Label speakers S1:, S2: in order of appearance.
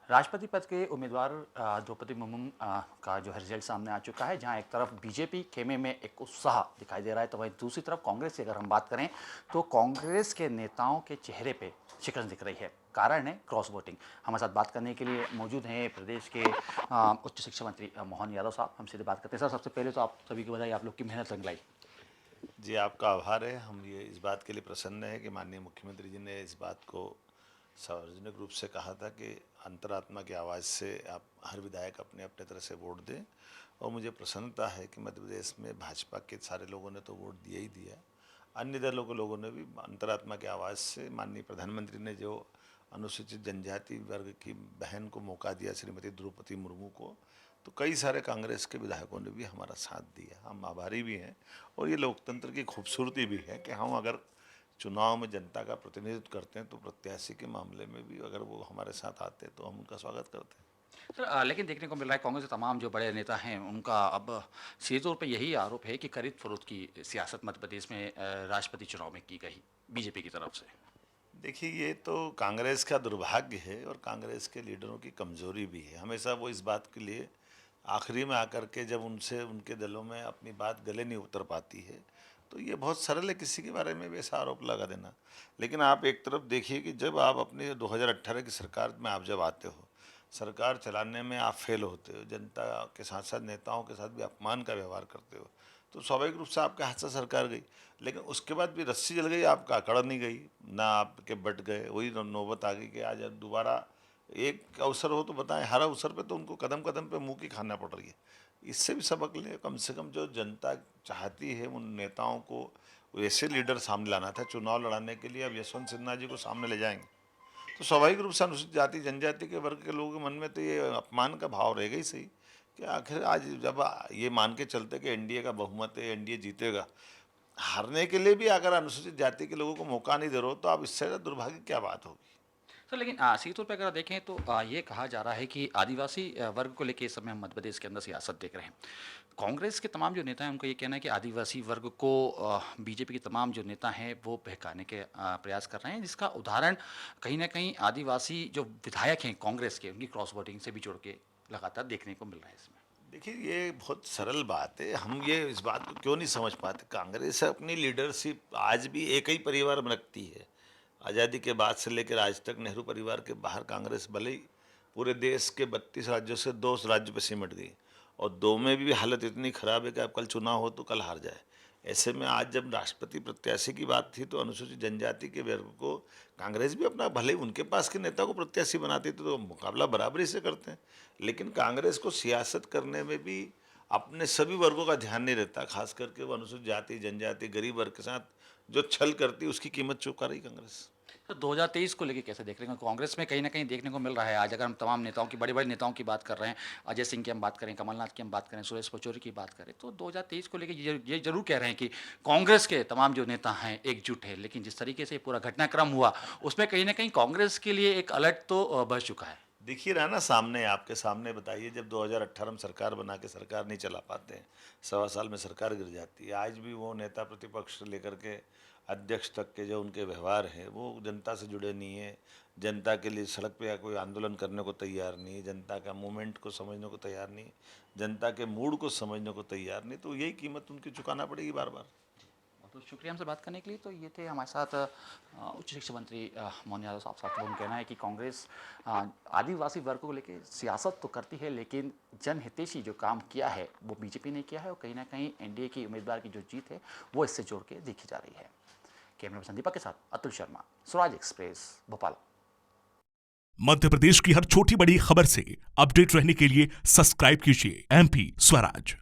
S1: राष्ट्रपति पद के उम्मीदवार द्रौपदी मुर्मू का जो है रिजल्ट सामने आ चुका है, जहां एक तरफ बीजेपी खेमे में एक उत्साह दिखाई दे रहा है, तो वहीं दूसरी तरफ कांग्रेस की अगर हम बात करें तो कांग्रेस के नेताओं के चेहरे पे शिकन दिख रही है। कारण है क्रॉस वोटिंग। हमारे साथ बात करने के लिए मौजूद हैं प्रदेश के उच्च शिक्षा मंत्री मोहन यादव साहब। हम सीधे बात करते हैं। सर, सबसे पहले तो आप सभी को बधाई, आप लोग की मेहनत रंग लाई।
S2: जी, आपका आभार है। हम ये इस बात के लिए प्रसन्न हैं कि माननीय मुख्यमंत्री जी ने इस बात को सार्वजनिक रूप से कहा था कि अंतरात्मा की आवाज़ से आप हर विधायक अपने अपने तरह से वोट दें। और मुझे प्रसन्नता है कि मध्य प्रदेश में भाजपा के सारे लोगों ने तो वोट दिया ही दिया, अन्य दलों के लोगों ने भी अंतरात्मा की आवाज़ से माननीय प्रधानमंत्री ने जो अनुसूचित जनजाति वर्ग की बहन को मौका दिया, श्रीमती द्रौपदी मुर्मू को, तो कई सारे कांग्रेस के विधायकों ने भी हमारा साथ दिया। हम आभारी भी हैं। और ये लोकतंत्र की खूबसूरती भी है कि हम अगर चुनाव में जनता का प्रतिनिधित्व करते हैं तो प्रत्याशी के मामले में भी अगर वो हमारे साथ आते हैं तो हम उनका स्वागत करते हैं।
S1: सर, लेकिन देखने को मिल रहा है कांग्रेस के तमाम जो बड़े नेता हैं उनका अब सीधे तौर पे यही आरोप है कि खरीद फरोख्त की सियासत मध्य प्रदेश में राष्ट्रपति चुनाव में की गई बीजेपी की तरफ से।
S2: देखिए, ये तो कांग्रेस का दुर्भाग्य है और कांग्रेस के लीडरों की कमजोरी भी है। हमेशा वो इस बात के लिए आखिरी में आकर के जब उनसे उनके दलों में अपनी बात गले नहीं उतर पाती है, तो ये बहुत सरल है किसी के बारे में भी ऐसा आरोप लगा देना। लेकिन आप एक तरफ देखिए कि जब आप अपने 2018 की सरकार में आप जब आते हो, सरकार चलाने में आप फेल होते हो, जनता के साथ साथ नेताओं के साथ भी अपमान का व्यवहार करते हो, तो स्वाभाविक रूप से आपके हाथ से सरकार गई। लेकिन उसके बाद भी रस्सी जल गई, आपका अकड़ नहीं गई, ना आपके बट गए। वही नौबत आ गई कि आज अब दोबारा एक अवसर हो तो बताएं। हर अवसर पे तो उनको कदम कदम पे मुंह की खाना पड़ रही है। इससे भी सबक लें। कम से कम जो जनता चाहती है उन नेताओं को वैसे लीडर सामने लाना था। चुनाव लड़ाने के लिए अब यशवंत सिन्हा जी को सामने ले जाएंगे तो स्वाभाविक रूप से अनुसूचित जाति जनजाति के वर्ग के लोगों के मन में तो ये अपमान का भाव रहेगा ही सही कि आखिर आज जब ये मान के चलते कि एनडीए का बहुमत है, एनडीए जीतेगा, हारने के लिए भी अगर अनुसूचित जाति के लोगों को मौका नहीं दे रहे हो तो अब इससे ज़्यादा दुर्भाग्य क्या बात होगी।
S1: सर, लेकिन सीधे तौर पे अगर देखें तो ये कहा जा रहा है कि आदिवासी वर्ग को लेकर इस समय हम मध्य प्रदेश के अंदर सियासत देख रहे हैं। कांग्रेस के तमाम जो नेता हैं उनका ये कहना है कि आदिवासी वर्ग को बीजेपी के तमाम जो नेता हैं वो बहकाने के प्रयास कर रहे हैं, जिसका उदाहरण कहीं ना कहीं आदिवासी जो विधायक हैं कांग्रेस के, उनकी क्रॉस वोटिंग से भी जोड़ के लगातार देखने को मिल रहा है इसमें।
S2: देखिए, ये बहुत सरल बात है। हम ये इस बात को क्यों नहीं समझ पाते। कांग्रेस अपनी लीडरशिप आज भी एक ही परिवार में रखती है। आज़ादी के बाद से लेकर आज तक नेहरू परिवार के बाहर कांग्रेस भले ही पूरे देश के 32 राज्यों से 2 राज्य पे सिमट गई और 2 में भी हालत इतनी ख़राब है कि अब कल चुनाव हो तो कल हार जाए। ऐसे में आज जब राष्ट्रपति प्रत्याशी की बात थी तो अनुसूचित जनजाति के वर्ग को कांग्रेस भी अपना भले ही उनके पास के नेता को प्रत्याशी बनाती थी तो मुकाबला बराबरी से करते हैं। लेकिन कांग्रेस को सियासत करने में भी अपने सभी वर्गों का ध्यान नहीं रहता। खास करके वो अनुसूचित जाति जनजाति गरीब वर्ग के साथ जो छल करती है उसकी कीमत चुका रही कांग्रेस।
S1: तो 2023 को लेके कैसे देख रहे हैं? कांग्रेस में कहीं ना कहीं देखने को मिल रहा है, आज अगर हम तमाम नेताओं की, बड़े बड़े नेताओं की बात कर रहे हैं, अजय सिंह की हम बात करें, कमलनाथ की हम बात करें, सुरेश पचौरी की बात करें, तो 2023 को लेके ये जरूर कह रहे हैं कि कांग्रेस के तमाम जो नेता हैं एकजुट है। लेकिन जिस तरीके से पूरा घटनाक्रम हुआ उसमें कहीं ना कहीं कांग्रेस के लिए एक अलर्ट तो बच चुका है।
S2: दिख ही रहा ना सामने, आपके सामने। बताइए, जब 2018 में सरकार बना के सरकार नहीं चला पाते हैं, 1.25 साल में सरकार गिर जाती है। आज भी वो नेता प्रतिपक्ष से लेकर के अध्यक्ष तक के जो उनके व्यवहार हैं वो जनता से जुड़े नहीं है। जनता के लिए सड़क पे या कोई आंदोलन करने को तैयार नहीं है, जनता का मूवमेंट को समझने को तैयार नहीं, जनता के मूड को समझने को तैयार नहीं। तो यही कीमत उनकी चुकाना पड़ेगी बार बार।
S1: तो शुक्रिया हमसे बात करने के लिए। तो ये थे हमारे साथ उच्च शिक्षा मंत्री मोहन यादव साहब। साथ उनका कहना है कि कांग्रेस आदिवासी वर्ग को लेकर सियासत तो करती है, लेकिन जनहितैषी जो काम किया है वो बीजेपी ने किया है, और कहीं ना कहीं एनडीए की उम्मीदवार की जो जीत है वो इससे जोड़ के देखी जा रही है। कैमरा पर्सन दीपक के साथ अतुल शर्मा, स्वराज एक्सप्रेस, भोपाल।
S3: मध्य प्रदेश की हर छोटी बड़ी खबर से अपडेट रहने के लिए सब्सक्राइब कीजिए MP स्वराज।